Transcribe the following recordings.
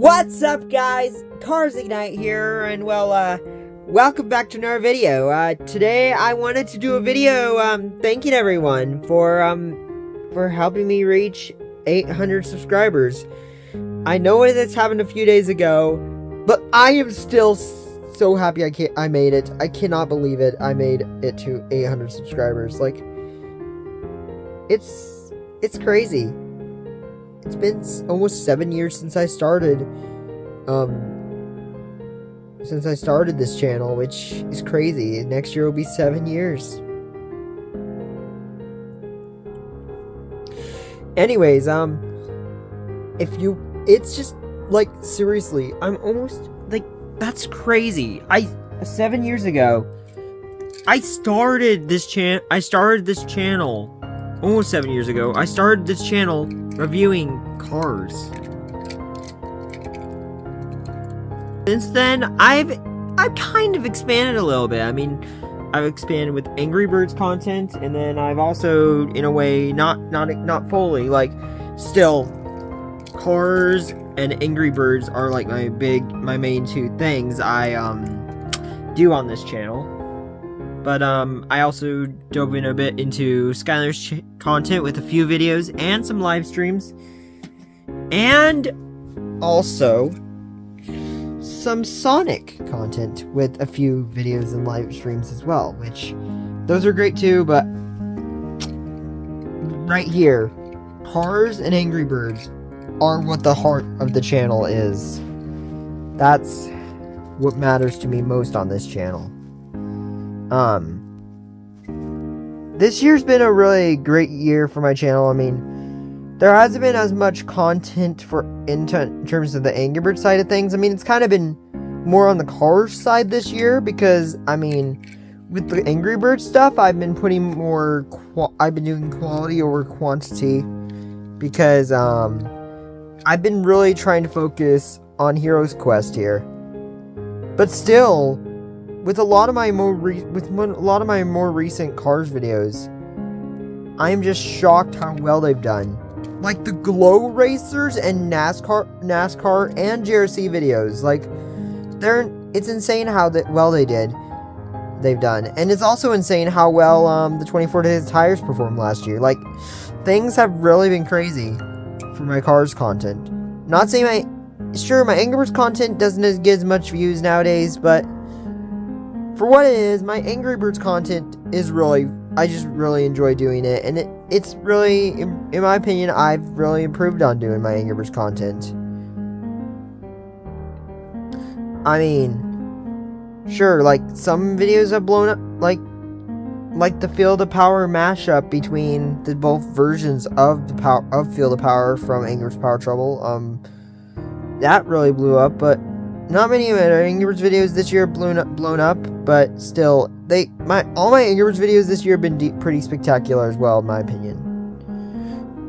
What's up, guys? Cars Ignite here, and welcome back to another video. Today I wanted to do a video, thanking everyone for helping me reach 800 subscribers. I know it's happened a few days ago, but I am still so happy I made it. I cannot believe it. I made it to 800 subscribers. Like, it's crazy. It's been almost 7 years since I started, this channel, which is crazy. Next year will be 7 years. Anyways, it's just, like, seriously, I'm almost, like, that's crazy. 7 years ago, I started this channel, almost 7 years ago, I started this channel reviewing cars. Since then, I've kind of expanded a little bit. I mean, I've expanded with Angry Birds content, and then I've also, in a way, not fully, like, still, cars and Angry Birds are like my main two things I do on this channel. But I also dove in a bit into Skylar's content with a few videos and some live streams. And also some Sonic content with a few videos and live streams as well, which those are great too, but right here, cars and Angry Birds are what the heart of the channel is. That's what matters to me most on this channel. This year's been a really great year for my channel. I mean, there hasn't been as much content in terms of the Angry Birds side of things. I mean, it's kind of been more on the cars side this year because, I mean, with the Angry Birds stuff, I've been putting more, I've been doing quality over quantity because, I've been really trying to focus on Heroes Quest here. But still, with a lot of my more recent Cars videos, I am just shocked how well they've done. Like the Glow Racers and NASCAR and JRC videos, like it's insane how well they've done, and it's also insane how well the 24 Days Tires performed last year. Like, things have really been crazy for my Cars content. Not saying my Angry Birds content doesn't get as much views nowadays, but for what it is, my Angry Birds content is really, I just really enjoy doing it, and it's really, in my opinion, I've really improved on doing my Angry Birds content. I mean, sure, like, some videos have blown up, like the Feel the Power mashup between the both versions of Feel the Power from Angry Birds Power Trouble. That really blew up, but not many of my Angry Birds videos this year have blown up, but still, all my Angry Birds videos this year have been pretty spectacular as well, in my opinion.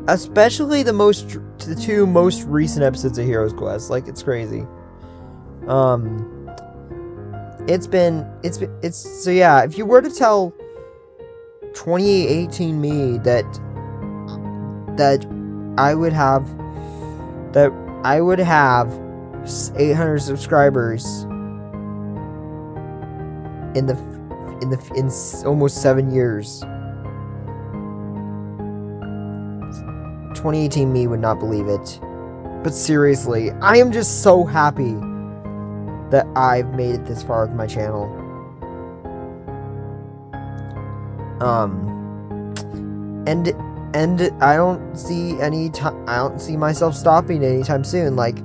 Especially the two most recent episodes of Heroes Quest. Like, it's crazy. So yeah, if you were to tell 2018 me that I would have 800 subscribers in almost 7 years, 2018 me would not believe it. But seriously, I am just so happy that I've made it this far with my channel. And I don't see myself stopping anytime soon. Like,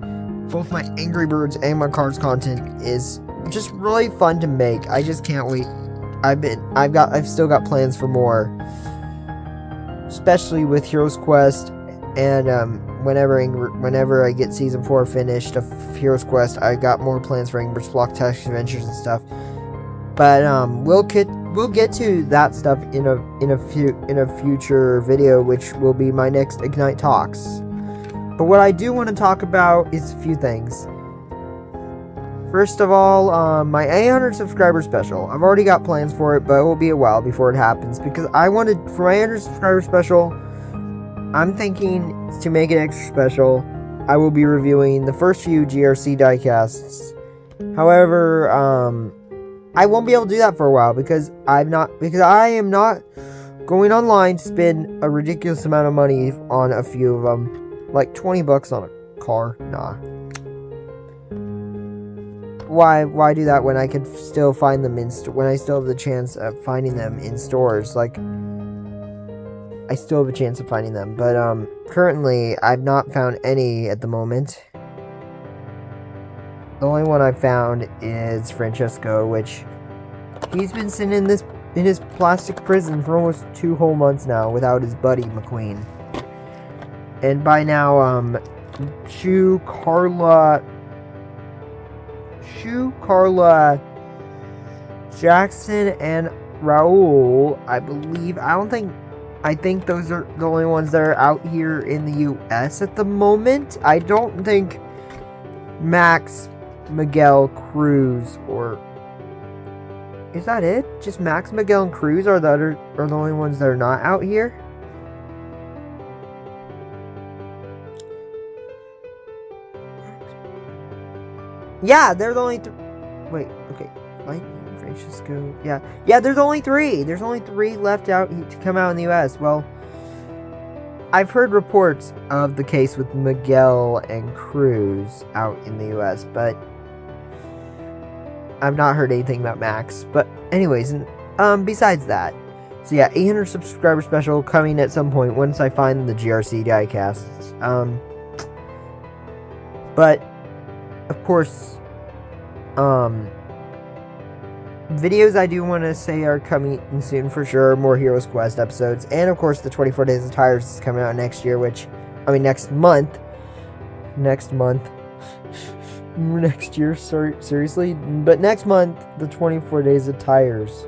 both my Angry Birds and my Cars content is just really fun to make. I just can't wait. I've still got plans for more, especially with Heroes Quest, and whenever I get season 4 finished of Heroes Quest, I got more plans for Angry Birds Block Tactics Adventures and stuff. But we'll get to that stuff in a future video, which will be my next Ignite Talks. But what I do want to talk about is a few things. First of all, my 800 subscriber special. I've already got plans for it, but it will be a while before it happens, because for my 800 subscriber special, I'm thinking to make it extra special, I will be reviewing the first few GRC diecasts. However, I won't be able to do that for a while because I am not going online to spend a ridiculous amount of money on a few of them, like $20 on a car. Nah. Why do that when I could still find them when I still have the chance of finding them in stores? Like, I still have a chance of finding them, but currently I've not found any at the moment. The only one I've found is Francesco, which he's been sitting in his plastic prison for almost 2 whole months now without his buddy McQueen. And by now, Shu, Carla, Jackson, and Raul, I believe. I think those are the only ones that are out here in the US at the moment. I don't think Max, Miguel, Cruz, or is that it? Just Max, Miguel, and Cruz are the only ones that are not out here. Yeah, they're the only wait, okay. Lightning, Francesco. Yeah, there's only 3. There's only 3 left out to come out in the US. Well, I've heard reports of the case with Miguel and Cruz out in the US, but I've not heard anything about Max. But anyways, besides that, so yeah, 800 subscriber special coming at some point once I find the GRC diecasts. But of course, videos I do want to say are coming soon for sure. More Heroes Quest episodes, and of course the 24 Days of Tires is coming out next month. Next year, sorry, seriously, but next month the 24 Days of Tires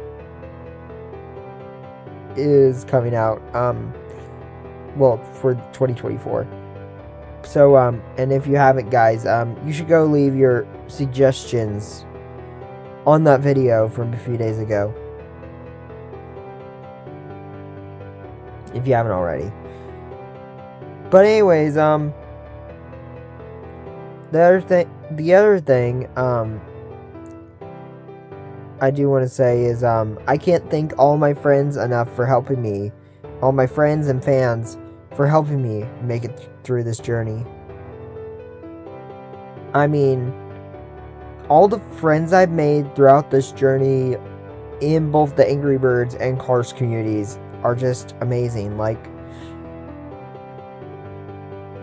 is coming out. Well, for 2024. So, and if you haven't, guys, you should go leave your suggestions on that video from a few days ago. If you haven't already. But anyways, the other thing, I do want to say is, I can't thank all my friends enough for helping me. All my friends and fans for helping me make it through this journey. I mean, all the friends I've made throughout this journey in both the Angry Birds and Cars communities are just amazing. Like,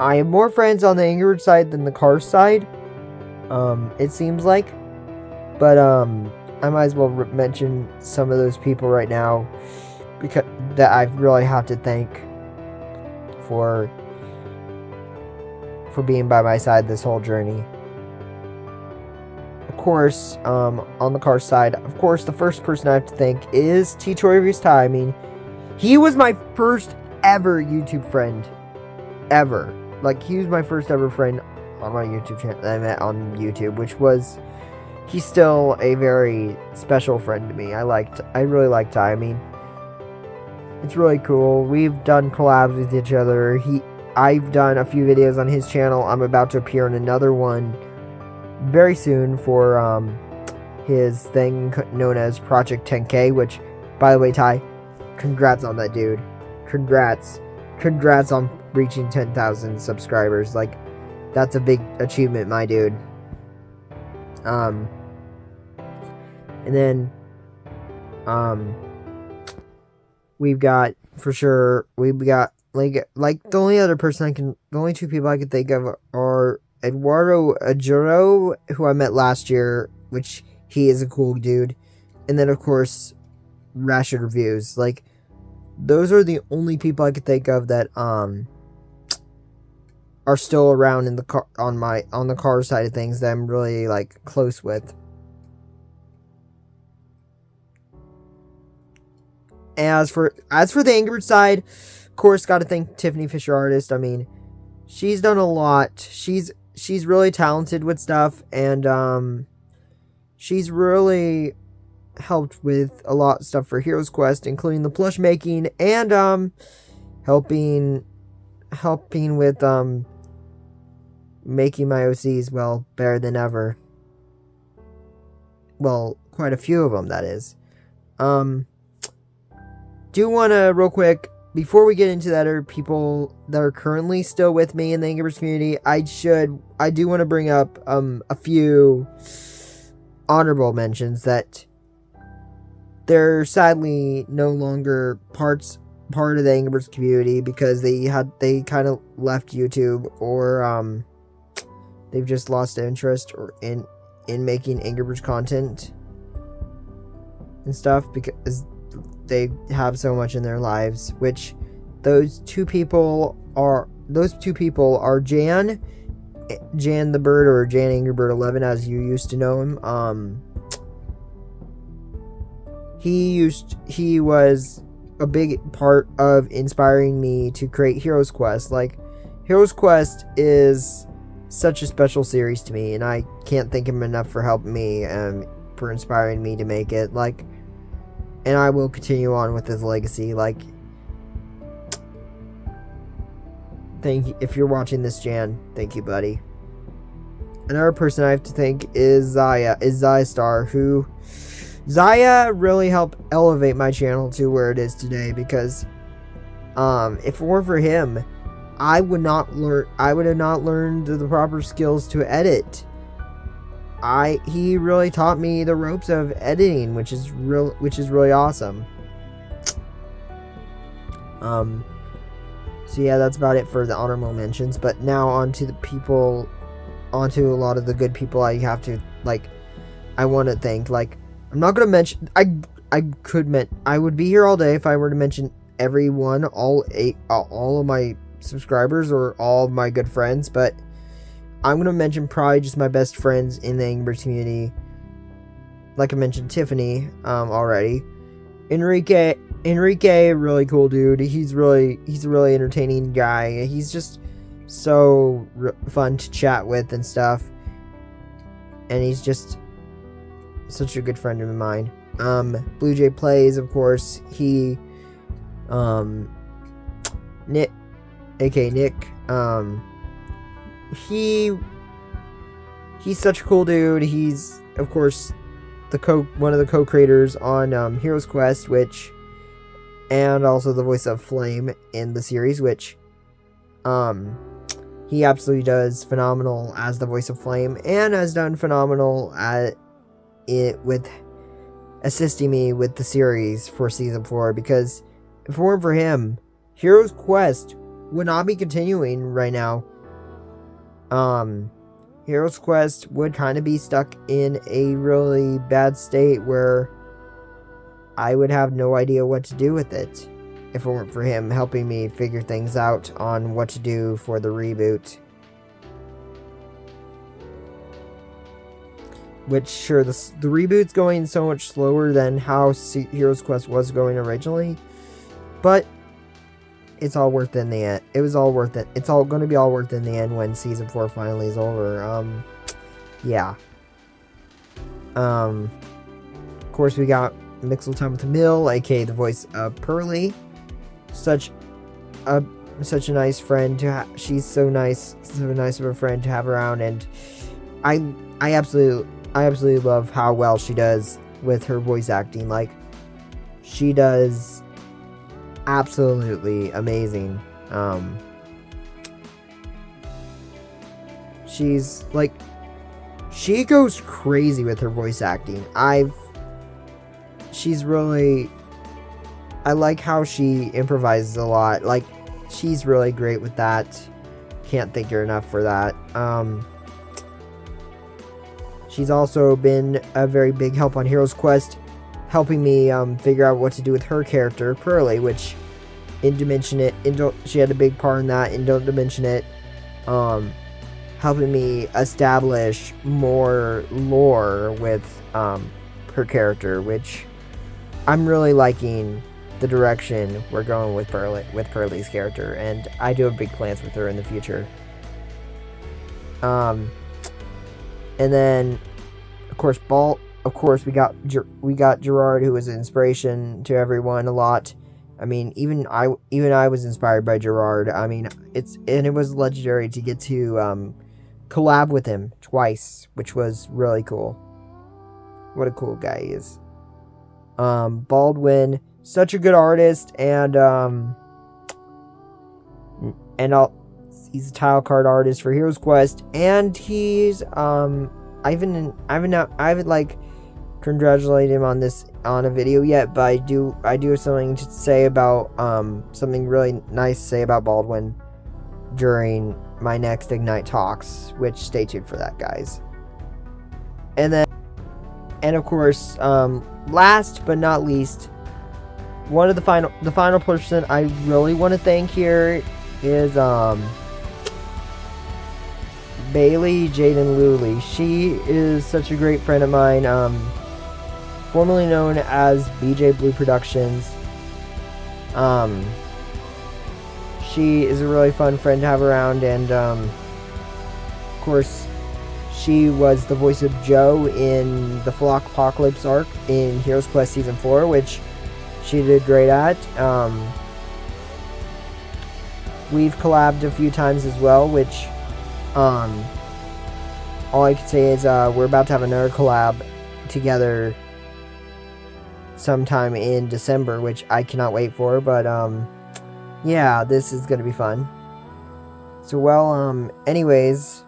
I have more friends on the Angry Birds side than the Cars side, it seems like. But I might as well mention some of those people right now, because that I really have to thank for being by my side this whole journey. Of course, on the Cars side, of course, the first person I have to thank is T-Torius Ty. I mean, he was my first ever YouTube friend. Ever. Like, he was my first ever friend on my YouTube channel that I met on YouTube, he's still a very special friend to me. I really like Ty. I mean, it's really cool. We've done collabs with each other. I've done a few videos on his channel. I'm about to appear in another one very soon for his thing known as Project 10K, which, by the way, Ty, congrats on that, dude. Congrats on reaching 10,000 subscribers. Like, that's a big achievement, my dude. And then we've got like the only 2 people I can think of are Eduardo Ajuro, who I met last year, which he is a cool dude, and then of course Rashid Reviews. Like, those are the only people I could think of that are still around in the car on the car side of things that I'm really like close with. As for the Angry Birds side, of course, got to thank Tiffany Fisher Artist. I mean, she's done a lot. She's really talented with stuff, and she's really helped with a lot of stuff for Heroes Quest, including the plush making and helping with making my OCs, well, better than ever. Well, quite a few of them, that is. Do want to, real quick, before we get into that, are people that are currently still with me in the Angry Birds community, I do want to bring up a few honorable mentions that they're sadly no longer part of the Angry Birds community because they kind of left YouTube, or they've just lost interest or in making Angry Birds content and stuff because they have so much in their lives, which those two people are Jan the Bird, or Jan Angry Bird 11 as you used to know him. He was a big part of inspiring me to create Heroes Quest. Like, Heroes Quest is such a special series to me, and I can't thank him enough for helping me and for inspiring me to make it. Like, and I will continue on with his legacy. Like, thank you if you're watching this, Jan. Thank you, buddy. Another person I have to thank is Zaya Star, who Zaya really helped elevate my channel to where it is today, because if it weren't for him, I would have not learned the proper skills to edit. He really taught me the ropes of editing, which is really awesome. So yeah, that's about it for the honorable mentions. But now onto a lot of the good people I want to thank. Like, I'm not gonna mention. I would be here all day if I were to mention everyone, all of my subscribers or all of my good friends, but I'm going to mention probably just my best friends in the Angry Birds community. Like I mentioned, Tiffany already. Enrique, really cool dude. He's a really entertaining guy. He's just so fun to chat with and stuff. And he's just such a good friend of mine. Blue Jay Plays, of course. Nick, aka Nick. He's such a cool dude. He's, of course, one of the co-creators on Heroes Quest, and also the voice of Flame in the series, which he absolutely does phenomenal as the voice of Flame, and has done phenomenal at it with assisting me with the series for season 4, because if it weren't for him, Heroes Quest would not be continuing right now. Heroes Quest would kind of be stuck in a really bad state where I would have no idea what to do with it if it weren't for him helping me figure things out on what to do for the reboot. Which, sure, the reboot's going so much slower than how Heroes Quest was going originally, but it's all worth it in the end. It was all worth it. It's all going to be all worth it in the end when season 4 finally is over. Yeah. Of course, we got Mixel Time with Mill, aka the voice of Pearly. Such a nice friend to have. She's so nice of a friend to have around, and I absolutely love how well she does with her voice acting. Like, she does absolutely amazing. She's like, she goes crazy with her voice acting. I like how she improvises a lot. Like, she's really great with that. Can't thank her enough for that. She's also been a very big help on Heroes Quest, helping me figure out what to do with her character, Pearly, which she had a big part in that in Don't Dimension It, helping me establish more lore with her character, which I'm really liking the direction we're going with Pearly's character, and I do have big plans with her in the future. And then, of course, we got Gerard, who was an inspiration to everyone a lot. I mean, even I was inspired by Gerard. I mean, it was legendary to get to collab with him twice, which was really cool. What a cool guy he is. Baldwin, such a good artist, and he's a tile card artist for Heroes Quest, and he's I haven't like congratulated him on a video yet, but I do have something to say about something really nice to say about Baldwin during my next Ignite talks, which stay tuned for that, guys. And of course, last but not least, the final person I really want to thank here is Bailey Jaden Luley. She is such a great friend of mine, formerly known as BJ Blue Productions. She is a really fun friend to have around, and of course, she was the voice of Joe in the Flockpocalypse arc in Heroes Quest Season 4, which she did great at. We've collabed a few times as well, which all I can say is we're about to have another collab together sometime in December, which I cannot wait for, but yeah, this is gonna be fun. So, well, anyways,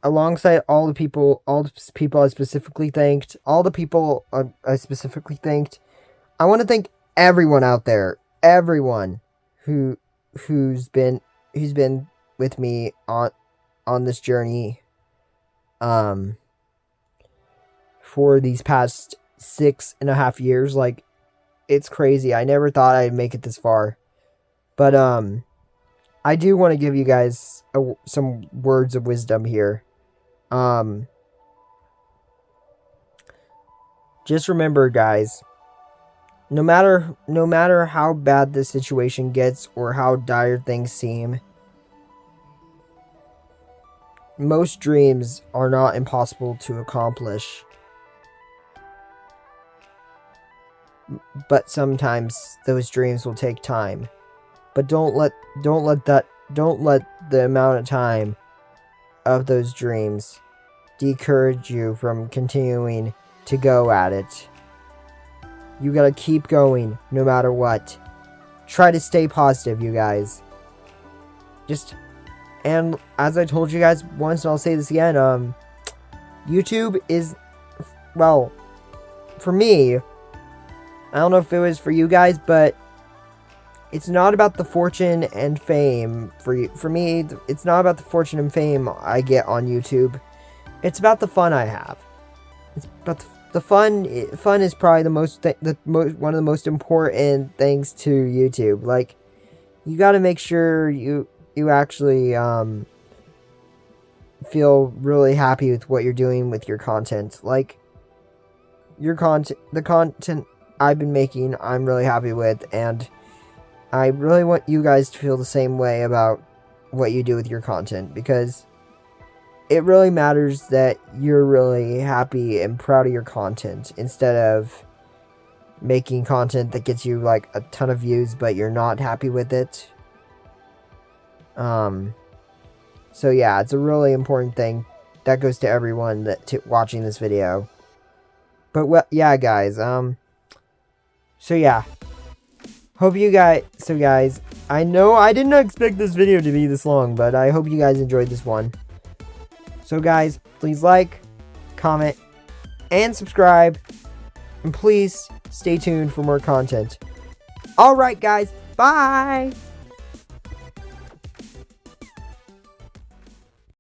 alongside all the people I specifically thanked, I want to thank everyone out there, everyone who's been with me on this journey for these past 6.5 years. Like, it's crazy. I never thought I'd make it this far, but I do want to give you guys some words of wisdom here. Just remember, guys, no matter how bad the situation gets or how dire things seem, most dreams are not impossible to accomplish. But sometimes those dreams will take time. But don't let the amount of time of those dreams discourage you from continuing to go at it. You gotta keep going no matter what. Try to stay positive, you guys. And as I told you guys once, and I'll say this again, YouTube is, well, for me, I don't know if it was for you guys, but it's not about the fortune and fame. For me, it's not about the fortune and fame I get on YouTube. It's about the fun I have. It's about the fun. Fun is probably one of the most important things to YouTube. Like, you got to make sure you actually feel really happy with what you're doing with your content. Like, the content I've been making, I'm really happy with, and I really want you guys to feel the same way about what you do with your content, because it really matters that you're really happy and proud of your content, instead of making content that gets you like a ton of views but you're not happy with it. So yeah, it's a really important thing that goes to everyone watching this video. But well, yeah, guys, so yeah, guys, I know I didn't expect this video to be this long, but I hope you guys enjoyed this one. So guys, please like, comment, and subscribe, and please stay tuned for more content. Alright guys, bye!